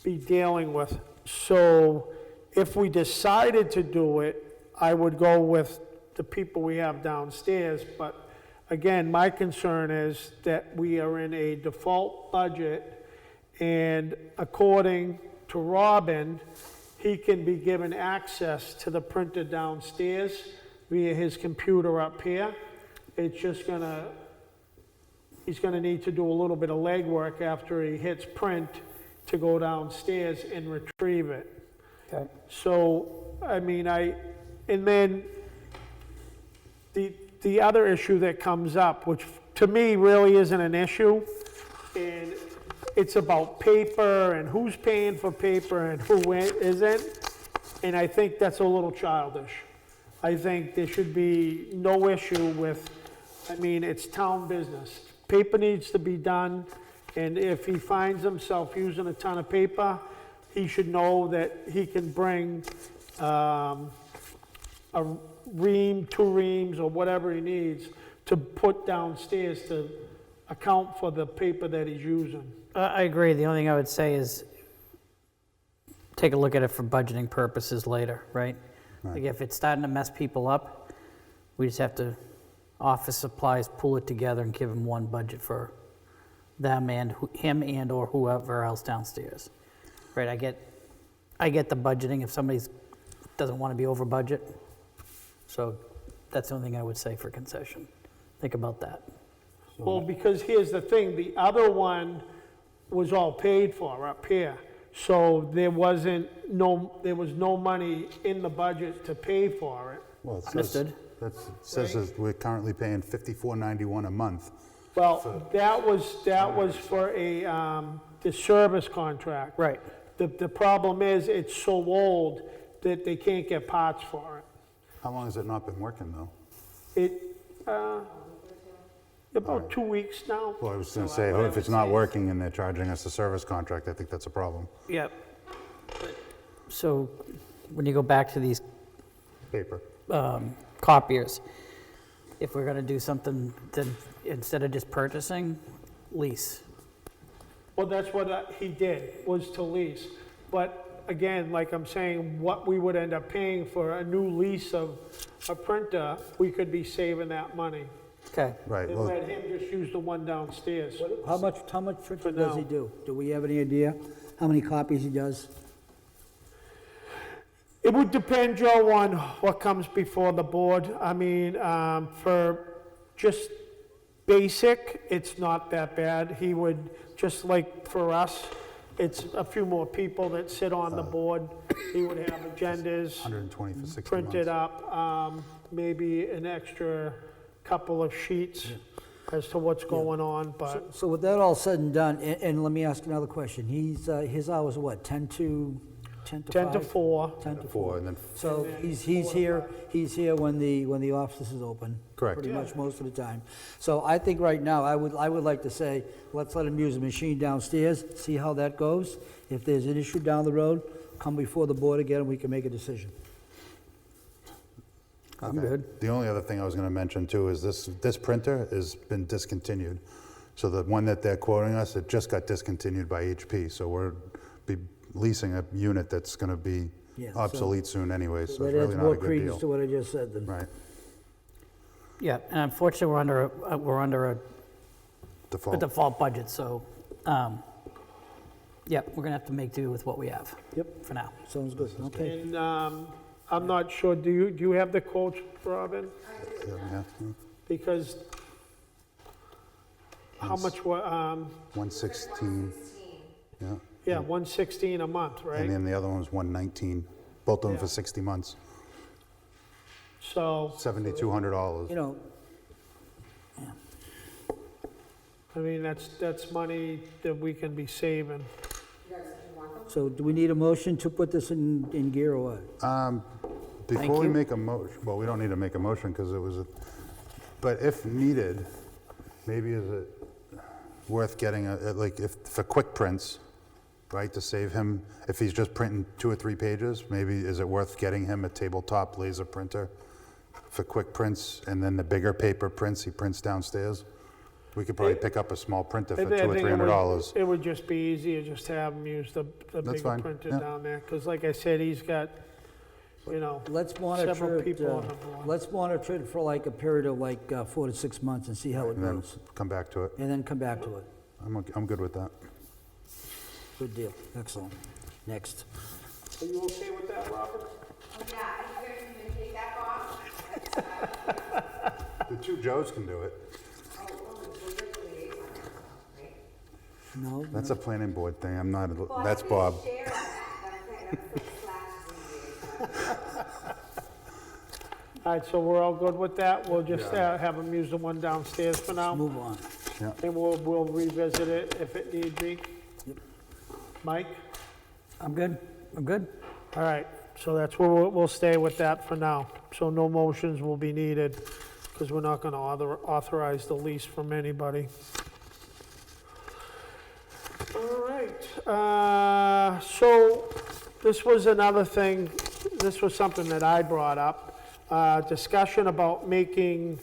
be dealing with. So if we decided to do it, I would go with the people we have downstairs, but again, my concern is that we are in a default budget, and according to Robin, he can be given access to the printer downstairs via his computer up here. It's just he's gonna need to do a little bit of legwork after he hits print to go downstairs and retrieve it. Okay. So, I mean, and then the other issue that comes up, which to me really isn't an issue, and it's about paper and who's paying for paper and who isn't, and I think that's a little childish. I think there should be no issue with, I mean, it's town business. Paper needs to be done, and if he finds himself using a ton of paper, he should know that he can bring a ream, 2 reams, or whatever he needs to put downstairs to account for the paper that he's using. I agree. The only thing I would say is take a look at it for budgeting purposes later, right? Like if it's starting to mess people up, we just have to, office supplies, pull it together and give them one budget for them and him and or whoever else downstairs. Right, I get the budgeting if somebody doesn't want to be over budget. So that's the only thing I would say for concession. Think about that. Well, because here's the thing, the other one was all paid for up here. So there was no money in the budget to pay for it. Well, it says, Understood. it says that we're currently paying $54.91 a month. Well, that was for the service contract. Right. The problem is, it's so old that they can't get parts for it. How long has it not been working, though? About 2 weeks now. Well, I was going to say, if it's not working and they're charging us a service contract, I think that's a problem. Yep. So when you go back to these Paper. copiers, if we're gonna do something, then instead of just purchasing, lease. Well, that's what he did, was to lease. But again, like I'm saying, what we would end up paying for a new lease of a printer, we could be saving that money. Okay. Right, And well, let him just use the one downstairs. How much printing For does he now. do? Do we have any idea how many copies he does? It would depend, Joe, on what comes before the board. I mean, for just basic, it's not that bad. He would, just like for us, it's a few more people that sit on the board. He would have agendas 120 for 60 months. printed up, maybe an extra couple of sheets as to what's going on, but So with that all said and done, and let me ask another question. His hours are what, 10 to 10 to 10 to 5? 4. 10 to 4. 4, and then, So he's here when the office is open. Correct. Pretty much most of the time. So I think right now, I would like to say, let's let him use the machine downstairs, see how that goes. If there's an issue down the road, come before the board again, and we can make a decision. I'm okay. good. The only other thing I was gonna mention too is this printer has been discontinued. So the one that they're quoting us, it just got discontinued by HP, so we're be leasing a unit that's gonna be Yeah, so- obsolete soon anyway, so That it's really adds not more a good credence to deal. what I just said then. Right, Yeah, and unfortunately, we're under a default. default budget, so, yeah, we're gonna have to make do with what we have Yep, for now. sounds good, okay. And I'm not sure, do you have the quotes, Robin? Yeah, Because how much, 116, yeah. yeah, 116 a month, And right? then the other one was 119, both of them Yeah. for 60 months, So, $7,200. You know, I mean, that's money that we can be saving. so do we need a motion to put this in gear or what? Before we you. make a motion, well, we don't need to make a motion because it was, but if needed, maybe is it worth getting like if for quick prints, right, to save him, if he's just printing 2 or 3 pages, maybe is it worth getting him a tabletop laser printer for quick prints, and then the bigger paper prints he prints downstairs? We could probably pick up a small printer for I $200 think or $300. It would just be easier just to have him use the That's bigger fine, printer yeah. down there. Because like I said, he's got, you know, Let's monitor several it, people on the board. let's monitor it for like a period of like 4 to 6 months and see how it And then goes. come back to it. And then come back to it. I'm good with that. Good deal, excellent. Next. Are you okay with that, Robert? Yeah, are you gonna communicate that, Bob? The 2 Joes can do it. Oh, you're the liaison, right? No? That's a planning board thing, I'm not, Well, I that's think we Bob. should share that. That's what Slash is in All right, so we're all good with that? We'll just have him use the one downstairs for now? Move on. And we'll revisit it if it need be. Yep. Mike? I'm good, I'm good. All right, so that's where we'll stay with that for now. So no motions will be needed, because we're not gonna authorize the lease from anybody. All right, so this was another thing, this was something that I brought up. Discussion about making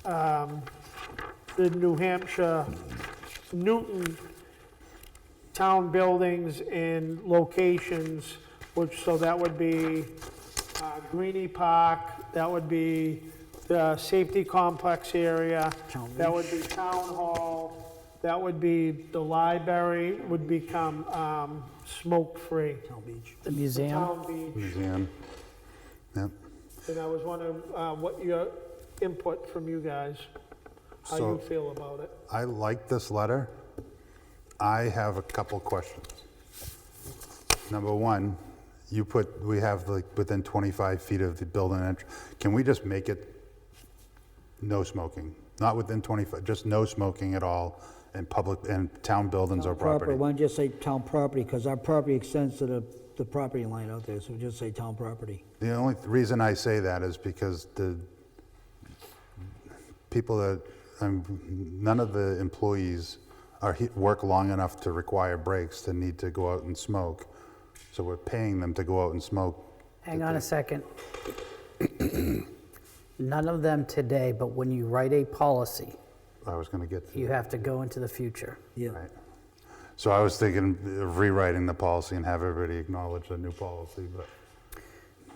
the New Hampshire, Newton town buildings and locations, which, so that would be Greenie Park, that would be the safety complex area, Town that would be Town Hall, that would be the library would become smoke-free. Town Beach. The museum, Town Beach, Museum. Yep. and I was wondering what your input from you guys, how you So- feel about it. I like this letter. I have a couple questions. Number one, we have like within 25 feet of the building entrance. Can we just make it no smoking? Not within 25, just no smoking at all in public, and town buildings or property? Why don't you just say town property, because our property extends to the property line out there, so just say town property. The only reason I say that is because the people that, none of the employees work long enough to require breaks to need to go out and smoke. So we're paying them to go out and smoke. hang on a second. None of them today, but when you write a policy, I was gonna get to you that. have to go into the future. Yeah. Right. So I was thinking of rewriting the policy and have everybody acknowledge the new policy, but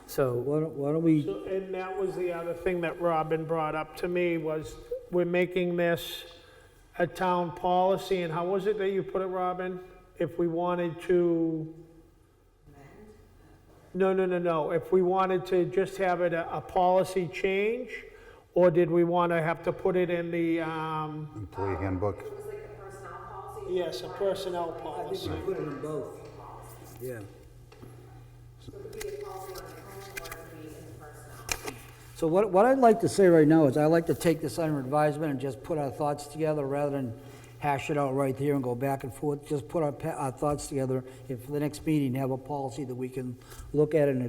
So, Why don't we, So, and that was the other thing that Robin brought up to me, was we're making this a town policy, and how was it that you put it, Robin? If we wanted to... No, if we wanted to just have it a policy change, or did we want to have to put it in the, employee handbook. It was like the personnel policy. yes, a personnel policy? put it in both? Yeah. So it could be a policy on its own, or it could be in the personnel. So what I'd like to say right now is I'd like to take this under advisement and just put our thoughts together rather than hash it out right here and go back and forth. Just put our thoughts together, and for the next meeting, have a policy that we can look at and all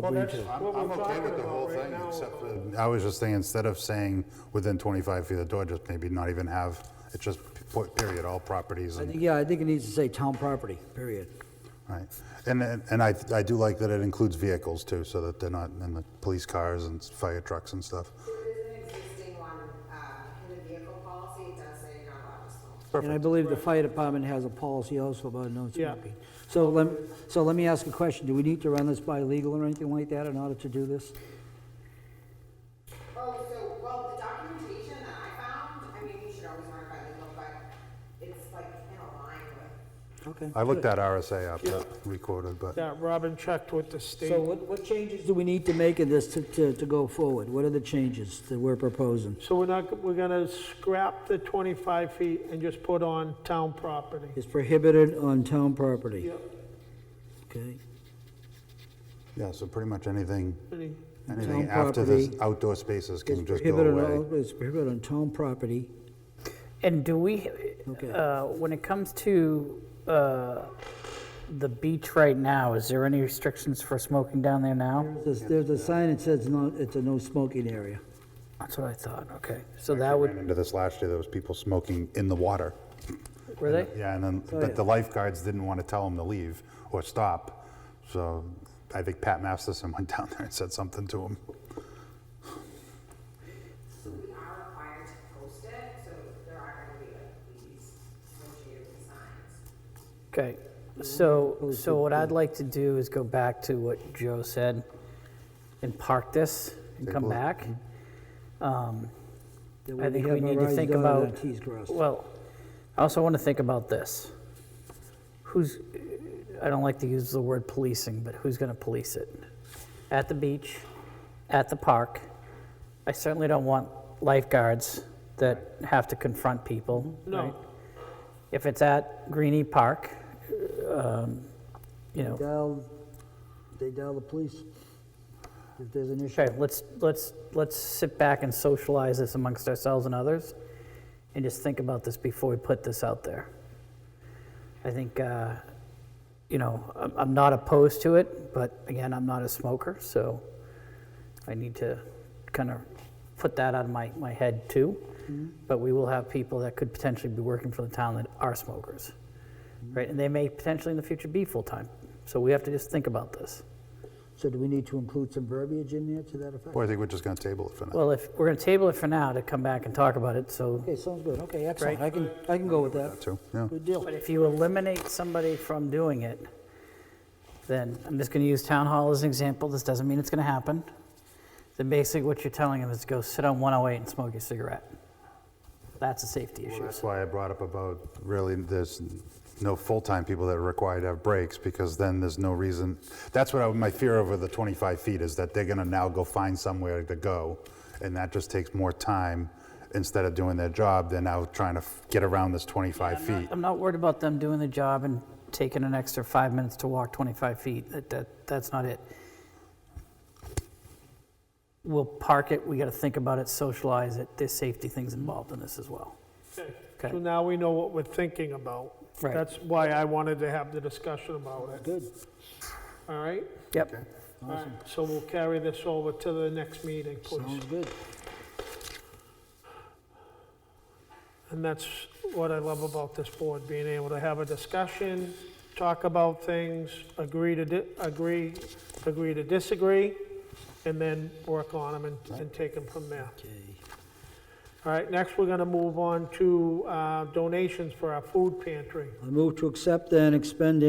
Well, agree that's to. what I'm we're okay talking with the whole about right thing, now. except for, I was just thinking, instead of saying within 25 feet of the door, just maybe not even have, it's just period, all properties. I And think, yeah, I think it needs to say town property, period. right. And I do like that it includes vehicles too, so that they're not in the police cars and fire trucks and stuff. There is an existing one, in the vehicle policy, it does say you're not allowed to smoke. And I believe the fire department has a policy also about no Yeah. smoking. So let me ask a question. Do we need to run this by legal or anything like that in order to do this? Oh, so, well, the documentation that I found, I mean, you should always run it by legal, but it's like in a line with. Okay. I looked that RSA up that we quoted, but Yeah, Robin checked with the state. So what changes do we need to make in this to go forward? What are the changes that we're proposing? So we're gonna scrap the 25 feet and just put on town property. It's prohibited on town property. Yep. Okay. yeah, so pretty much anything Town after the property outdoor spaces It's can just go prohibited, away. it's prohibited on town property. And do we, Okay. when it comes to the beach right now, is there any restrictions for smoking down there now? There's a sign that says no, it's a no smoking area. That's what I thought, okay. So that would, Ran into this last year, there was people smoking in the water. were they? Yeah, and then, Oh, but yeah. the lifeguards didn't want to tell them to leave or stop. So I think Pat Masterson went down there and said something to him. So we are required to post it, so there are gonna be like these associated with signs. Okay, so what I'd like to do is go back to what Joe said and park this and come Table it. back. That way I think have we our need to I's think dotted and about, T's crossed. well, I also want to think about this. Who's, I don't like to use the word policing, but who's going to police it? At the beach, at the park. I certainly don't want lifeguards that have to confront people, No. right? If it's at Greenie Park, you know, They dial the police if there's an issue. okay, let's sit back and socialize this amongst ourselves and others, and just think about this before we put this out there. I think, you know, I'm not opposed to it, but again, I'm not a smoker, so I need to kind of put that out of my head too. But we will have people that could potentially be working for the town that are smokers, right? And they may potentially in the future be full-time. So we have to just think about this. So do we need to include some verbiage in there to that effect? Boy, I think we're just going to table it for now. Well, if, we're going to table it for now to come back and talk about it, so. Okay, sounds good. Okay, excellent. Right. I can go with that. Too, yeah. Good deal. But if you eliminate somebody from doing it, then I'm just going to use town hall as an example. This doesn't mean it's going to happen. Then basically what you're telling them is go sit on 108 and smoke your cigarette. That's a safety issue. That's why I brought up about really there's no full-time people that are required to have breaks, because then there's no reason. That's what my fear over the 25 feet is, that they're gonna now go find somewhere to go, and that just takes more time. Instead of doing their job, they're now trying to get around this 25 feet. I'm not worried about them doing the job and taking an extra 5 minutes to walk 25 feet. That's not it. We'll park it, we got to think about it, socialize it. There's safety things involved in this as well. Okay. Okay. So now we know what we're thinking about. Right. That's why I wanted to have the discussion about it. Good. All right? Yep. All right, so we'll carry this over to the next meeting, please. Sounds good. And that's what I love about this board, being able to have a discussion, talk about things, agree to disagree, and then work on them and take them from there. Okay. All right, next we're gonna move on to donations for our food pantry. I move to accept and expend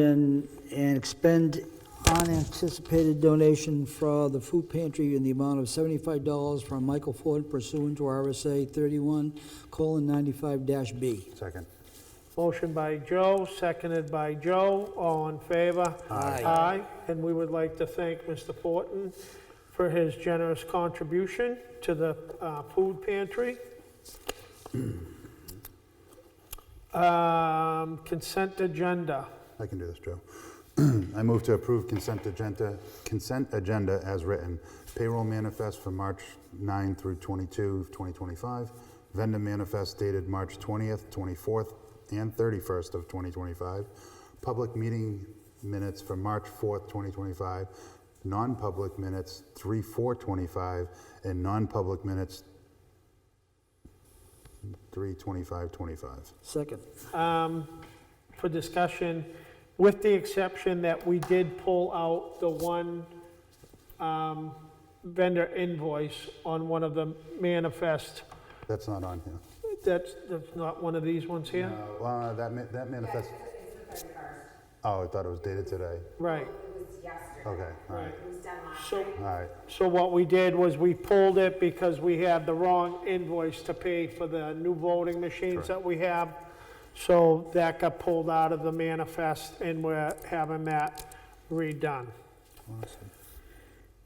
unanticipated donation for the food pantry in the amount of $75 from Michael Ford pursuant to RSA 31:95-B. Second. Motion by Joe, seconded by Joe. All in favor? Aye. Aye. And we would like to thank Mr. Fortin for his generous contribution to the food pantry. Consent agenda. I can do this, Joe. I move to approve consent agenda as written. Payroll manifest for March 9 through 22, 2025. vendor manifest dated March 20th, 24th, and 31st of 2025, public meeting minutes for March 4th, 2025, non-public minutes 3/4/25, and non-public minutes 3/25/25. Second. For discussion, with the exception that we did pull out the one vendor invoice on one of the manifest. That's not on here. That's not one of these ones here? That manifest, It's the 31st. oh, I thought it was dated today. Right. It was yesterday. Okay, all right, It was done last So, night. all right. so what we did was we pulled it because we had the wrong invoice to pay for the new voting machines that we have. So that got pulled out of the manifest and we're having that redone.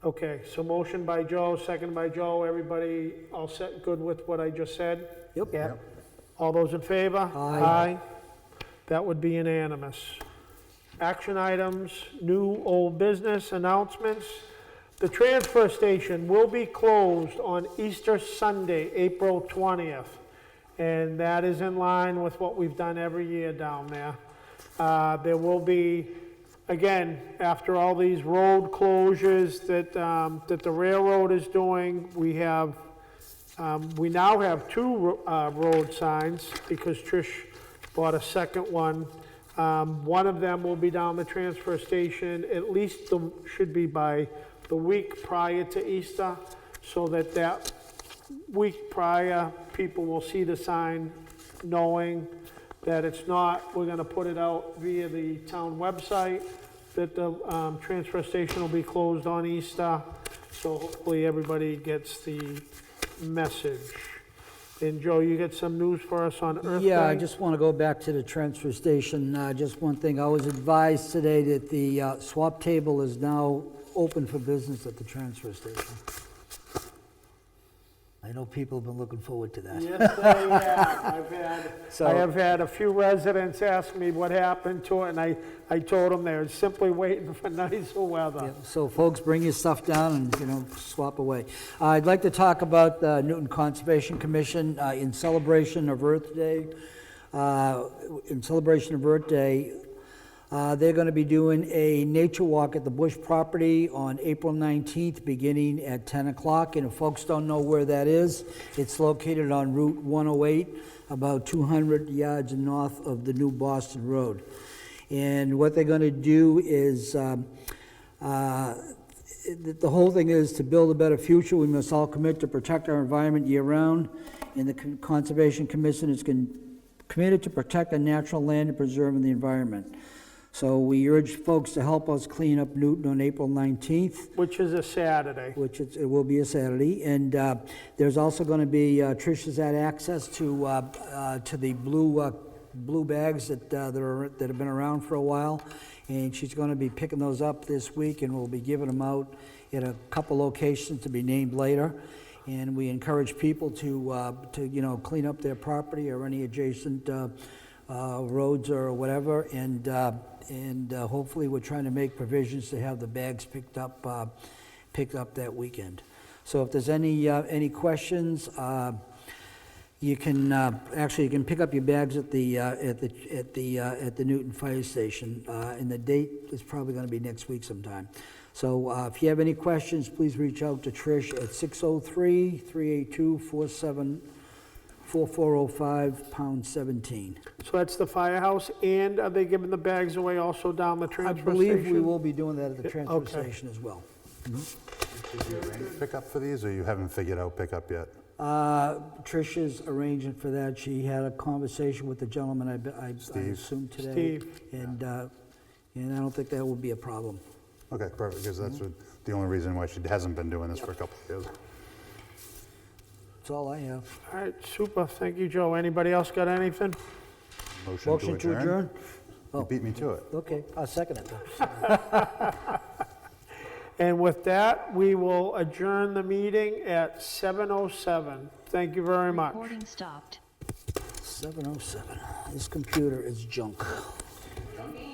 Okay, so motion by Joe, second by Joe. Everybody all set, good with what I just said? Yep. Yeah. All those in favor? Aye. That would be unanimous. Action items, new old business announcements. The transfer station will be closed on Easter Sunday, April 20th. And that is in line with what we've done every year down there. There will be, again, after all these road closures that the railroad is doing, we now have two road signs because Trish bought a second one. One of them will be down the transfer station, at least should be by the week prior to Easter, so that week prior, people will see the sign knowing that it's not, we're gonna put it out via the town website, that the transfer station will be closed on Easter. So hopefully everybody gets the message. And Joe, you got some news for us on Earth Day? Yeah, I just want to go back to the transfer station. Just one thing, I was advised today that the swap table is now open for business at the transfer station. I know people have been looking forward to that. Yes, they have. So- I have had a few residents ask me what happened to it, and I told them they're simply waiting for nicer weather. Yeah, so folks, bring your stuff down and, swap away. I'd like to talk about the Newton Conservation Commission in celebration of Earth Day. In celebration of Earth Day, they're going to be doing a nature walk at the Bush property on April 19th, beginning at 10 o'clock. And if folks don't know where that is, it's located on Route 108, about 200 yards north of the new Boston Road. And what they're going to do is, the whole thing is to build a better future. We must all commit to protect our environment year-round. And the Conservation Commission is committed to protect the natural land and preserving the environment. So we urge folks to help us clean up Newton on April 19th, Which is a Saturday. which it will be a Saturday. And there's also going to be, Trish has had access to the blue bags that have been around for a while. And she's going to be picking those up this week, and we'll be giving them out at a couple locations to be named later. And we encourage people to clean up their property or any adjacent roads or whatever, and hopefully we're trying to make provisions to have the bags picked up that weekend. So if there's any questions, you can pick up your bags at the Newton Fire Station, and the date is probably going to be next week sometime. So if you have any questions, please reach out to Trish at 603-382-4405, pound 17. So that's the firehouse, and are they giving the bags away also down the I transfer station? believe we will be doing that at the transfer Okay. station as well. Did you arrange pickup for these, or you haven't figured out pickup yet? Tricia's arranging for that. She had a conversation with the gentleman, I Steve. assume today. Steve. And I don't think that will be a problem. Okay, perfect, because that's the only reason why she hasn't been doing this for a couple of years. That's all I have. All right, super, thank you, Joe. Anybody else got anything? Motion to adjourn? You beat me to it. Okay, I'll second it then. And with that, we will adjourn the meeting at 7:07. Thank you very much. Recording stopped. 7:07. This computer is junk.